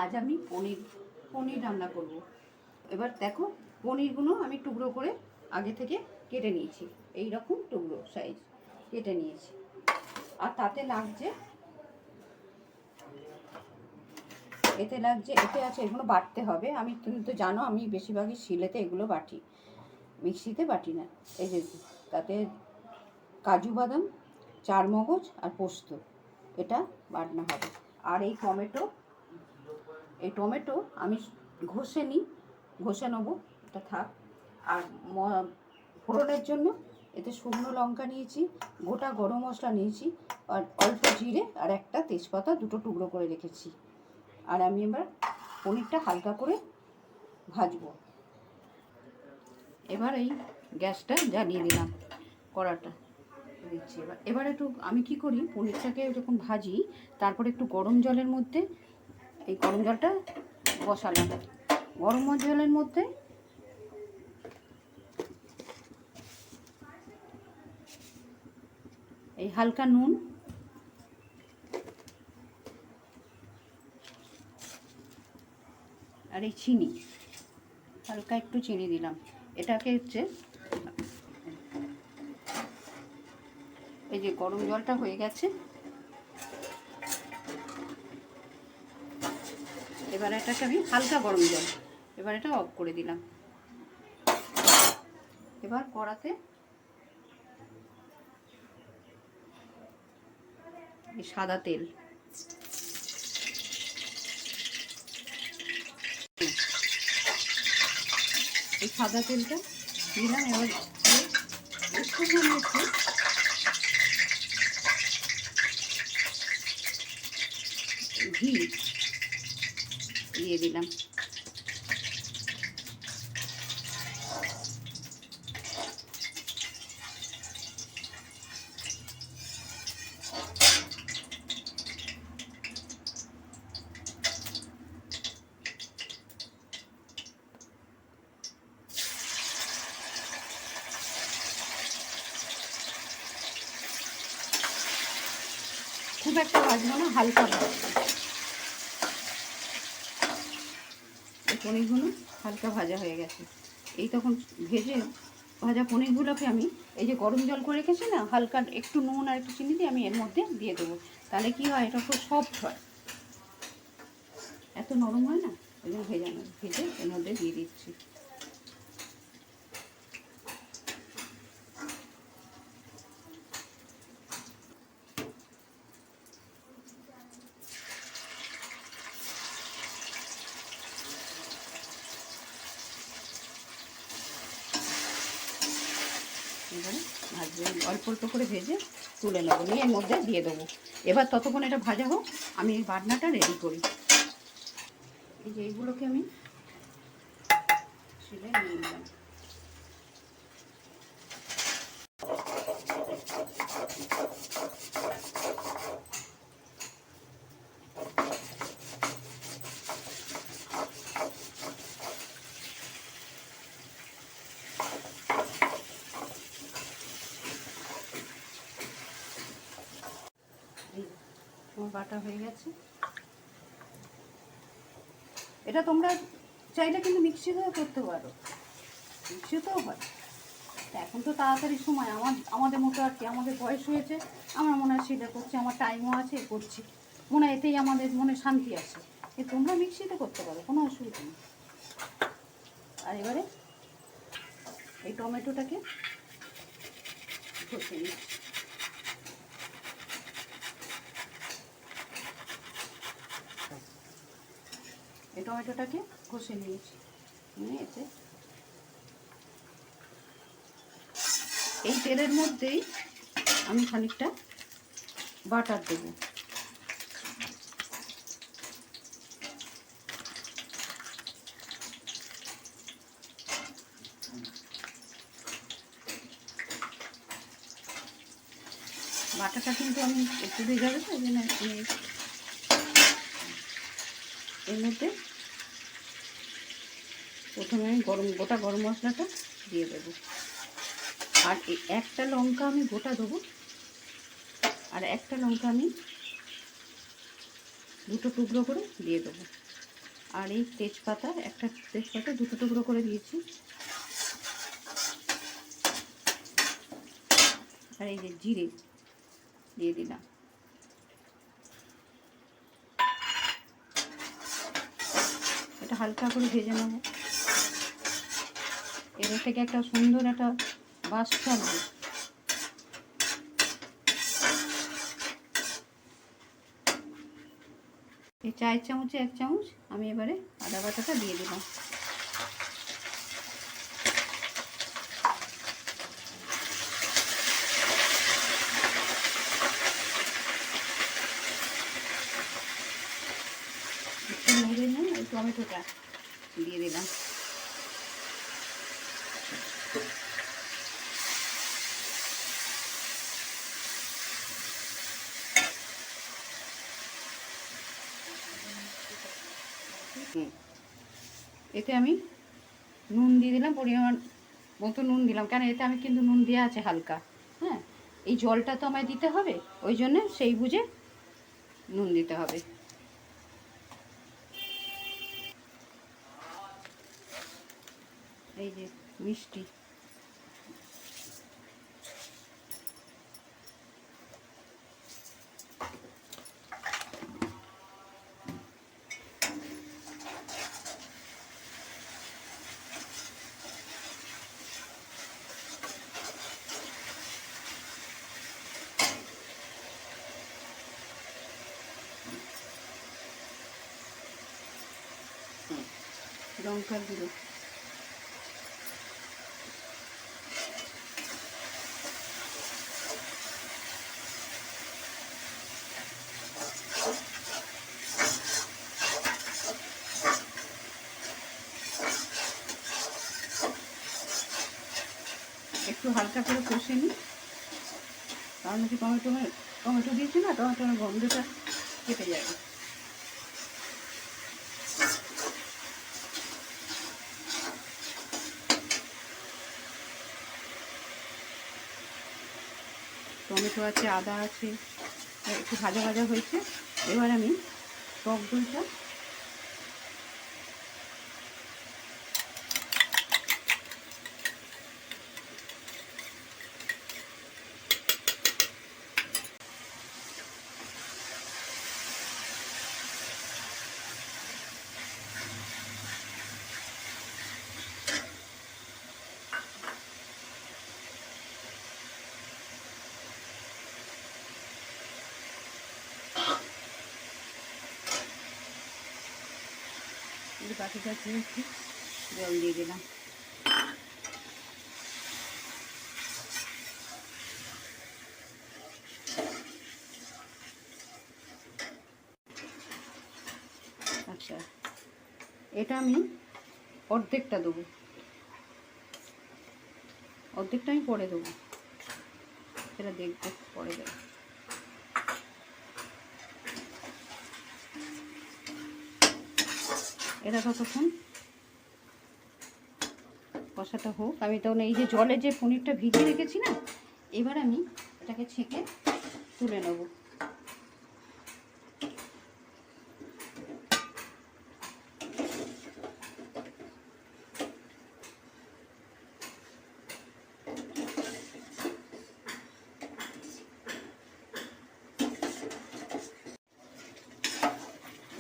আজ আমি পনির রান্না করব। এবার দেখো, পনিরগুলো আমি টুকরো করে আগে থেকে কেটে নিয়েছি, এই রকম টুকরো সাইজ কেটে নিয়েছি। আর তাতে লাগছে, এতে আছে, এগুলো বাটতে হবে। তুমি তো জানো আমি বেশিরভাগই শিলেতে এগুলো বাটি, মিক্সিতে বাটি না। এই যে তাতে কাজু বাদাম, চারমগজ আর পোস্ত, এটা বাটনা হবে। আর এই টমেটো আমি ঘষে নেবো, এটা থাক। আর ফোড়নের জন্য এতে শুকনো লঙ্কা নিয়েছি, গোটা গরম মশলা নিয়েছি, আর অল্প জিরে আর একটা তেজপাতা দুটো টুকরো করে রেখেছি। আর আমি এবার পনিরটা হালকা করে ভাজবো। এবার এই গ্যাসটা জ্বালিয়ে দিলাম, কড়াটা দিচ্ছি। এবার একটু আমি কি করি, পনিরটাকে যখন ভাজি তারপরে একটু গরম জলের মধ্যে, এই গরম জলটা বসালাম, গরম জলের মধ্যে এই হালকা নুন, আর এই চিনি, হালকা একটু চিনি দিলাম। এটাকে হচ্ছে, এই যে গরম জলটা হয়ে গেছে, এবার এটাকে আমি হালকা গরম জল, এবার এটা অফ করে দিলাম। এবার কড়াতে এই সাদা তেল, এই সাদা তেলটা দিলাম। এবার একটু ঘি দিয়ে দিলাম। খুব একটা ভাজবো না, হালকা ভাজবো। এই পনিরগুলো হালকা ভাজা হয়ে গেছে। এই তখন ভাজা পনিরগুলোকে আমি এই যে গরম জল করে রেখেছি না, হালকা একটু নুন আর একটু চিনি দিয়ে আমি এর মধ্যে দিয়ে দেবো। তাহলে কি হয়, এটা খুব সফট হয়, এত নরম হয় না। ওই জন্য ভেজে এর মধ্যে দিয়ে দিচ্ছি। এবারে ভাজবে, অল্প অল্প করে ভেজে তুলে নেবো, নিয়ে এর মধ্যে দিয়ে দেবো। এবার ততক্ষণ এটা ভাজা হোক, আমি এই বাটনাটা রেডি করি। এই যে এইগুলোকে আমি শিলে নিয়ে নিলাম। আমার বাটা হয়ে গেছে। এটা তোমরা চাইলে কিন্তু মিক্সিতেও করতে পারো, মিক্সিতেও হয়। এখন তো তাড়াতাড়ি সময়, আমাদের মতো আর কি, আমাদের বয়স হয়েছে, আমার মনে হয় সেটা করছি, আমার টাইমও আছে, করছি, মনে হয় এতেই আমাদের মনে শান্তি আছে। তোমরা মিক্সিতে করতে পারো, কোনো অসুবিধা নেই। আর এবারে এই টমেটোটাকে ঘষে নিই। এই টমেটোটাকে ঘষে নিয়েছি, নিয়ে এতে এই তেলের মধ্যেই আমি খানিকটা বাটার দেবো। বাটাটা কিন্তু আমি একটু দিয়ে যাবে, তো ওই জন্য এর মধ্যে প্রথমে আমি গোটা গরম মশলাটা দিয়ে দেবো। আর একটা লঙ্কা আমি গোটা দেবো, আর একটা লঙ্কা আমি দুটো টুকরো করে দিয়ে দেবো। আর এই তেজপাতা, একটা তেজপাতা দুটো টুকরো করে দিয়েছি। আর এই যে জিরে দিয়ে দিলাম। এটা হালকা করে ভেজে নেব। এর থেকে একটা সুন্দর একটা বাস ছাড়বে। এই চায়ের চামচে 1 চামচ আমি এবারে আদা বাটাটা দিয়ে দিলাম। একটু নেড়ে নিয়ে ওই টমেটোটা দিয়ে দিলাম। এতে আমি নুন দিয়ে দিলাম, পরিমাণ মতো নুন দিলাম, কেন এতে আমি কিন্তু নুন দেওয়া আছে হালকা। হ্যাঁ, এই জলটা তো আমায় দিতে হবে, ওই জন্য সেই বুঝে নুন দিতে হবে। এই যে মিষ্টি, লঙ্কার গুঁড়ো, একটু হালকা করে কষে নিই, কারণ কি টমেটো দিয়েছি না, টমেটোর গন্ধটা কেটে যাবে। টমেটো আছে, আদা আছে, একটু ভাজা ভাজা হয়েছে। এবার আমি টক দইটা বাটিটা একটু জল দিয়ে দিলাম। আচ্ছা, এটা আমি অর্ধেকটা দেবো, অর্ধেকটা আমি পরে দেবো, সেটা দেখবো পরে দেবো। এটা ততক্ষণ কষাটা হোক। আমি তখন এই যে জলে যে পনিরটা ভিজিয়ে রেখেছি না, এবার আমি এটাকে ছেঁকে তুলে নেব।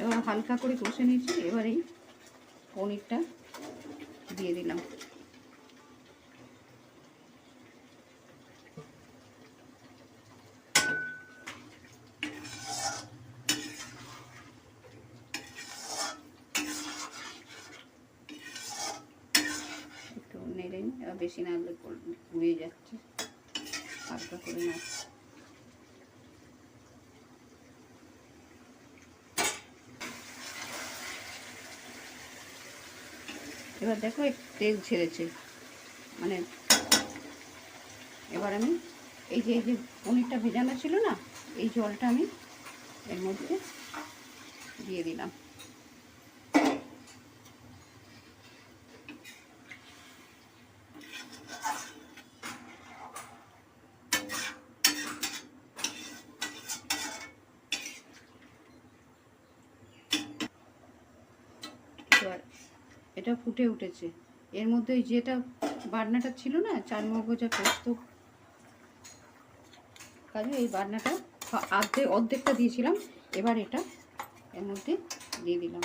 এবার হালকা করে কষে নিয়েছি, এবার এই পনিরটা দিয়ে দিলাম। একটু নেড়ে নিই, এবার বেশি নাড়লে পুড়িয়ে যাচ্ছে, হালকা করে না। এবার দেখো তেল ছেড়েছে, মানে এবার আমি এই যে পনিরটা ভেজানো ছিল না, এই জলটা আমি এর মধ্যে দিয়ে দিলাম। এবার এটা ফুটে উঠেছে। এর মধ্যে ওই যেটা বাটনাটা ছিল না, চারমগজ আর পোস্ত, কাজু, এই বাটনাটা অর্ধেকটা দিয়েছিলাম। এবার এটা এর মধ্যে দিয়ে দিলাম।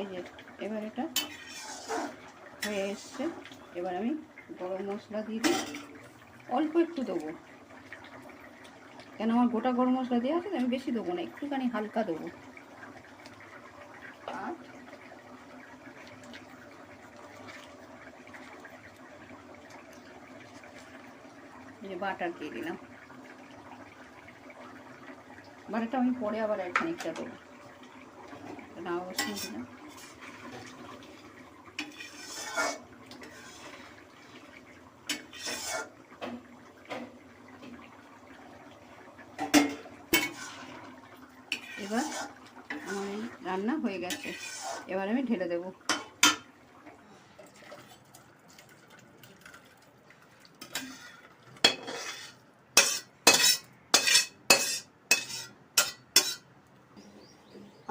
এই যে এবার এটা হয়ে এসছে। এবার আমি গরম মশলা দিয়ে দিই, অল্প একটু দেবো, কেন আমার গোটা গরম মশলা দেওয়া আছে, আমি বেশি দেবো না, একটুখানি হালকা দেবো। আর যে বাটার দিয়ে দিলাম। বাটারটা আমি পরে আবার খানিকটা দেবো, না অবশ্যই দিলাম। এবার আমার এই রান্না হয়ে গেছে, এবার আমি ঢেলে দেবো।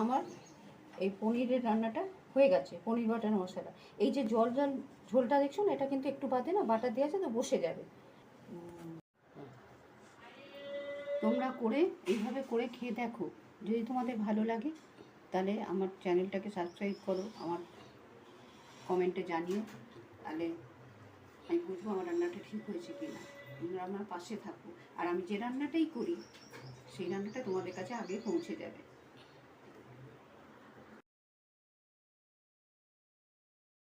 আমার এই পনিরের রান্নাটা হয়ে গেছে, পনির বাটার মশলা। এই যে জল জল ঝোলটা দেখছো না, এটা কিন্তু একটু বাদে না বাটার দিয়ে আছে তো বসে যাবে। তোমরা করে এইভাবে করে খেয়ে দেখো, যদি তোমাদের ভালো লাগে তাহলে আমার চ্যানেলটাকে সাবস্ক্রাইব করো, আমার কমেন্টে জানিও, তাহলে আমি বুঝবো আমার রান্নাটা ঠিক হয়েছে কি না। তোমরা আমার পাশে থাকো, আর আমি যে রান্নাটাই করি সেই রান্নাটা তোমাদের কাছে আগে পৌঁছে যাবে।